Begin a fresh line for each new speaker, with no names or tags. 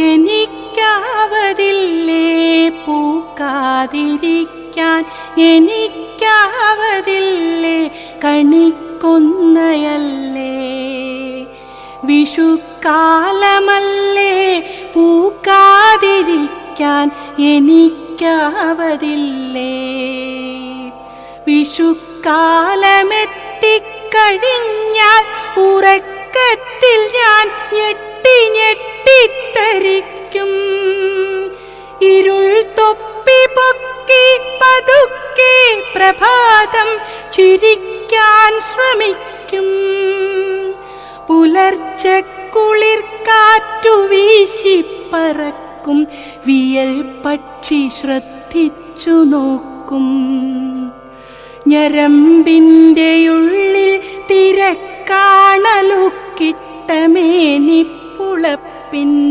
എനിക്കാവതില്ലേ പൂക്കാതിരിക്കാൻ, എനിക്കാവതില്ലേ കണിക്കൊന്നയല്ലേ. വിഷുക്കാലമല്ലേ പൂക്കാതിരിക്കാൻ, എനിക്കാവതില്ലേ. വിഷുക്കാലമെത്തിക്കഴിഞ്ഞാൽ ഉറക്കത്തിൽ ഞാൻ ഞെട്ടി ഞെട്ടിത്തരിക്കും. ഇരുൾ തൊപ്പി പൊക്കി പതുക്കെ പ്രഭാതം ചിരിക്കാൻ ശ്രമിക്കും. പുലർച്ചക്കുളിർ കാറ്റു വീശിപ്പറക്കും, വിയൽ പക്ഷി ശ്രദ്ധിച്ചു നോക്കും. ഞരമ്പിൻ്റെ ഉള്ളിൽ തിരക്കാണലുക്കിട്ട മേനിപ്പുളപ്പിന്നു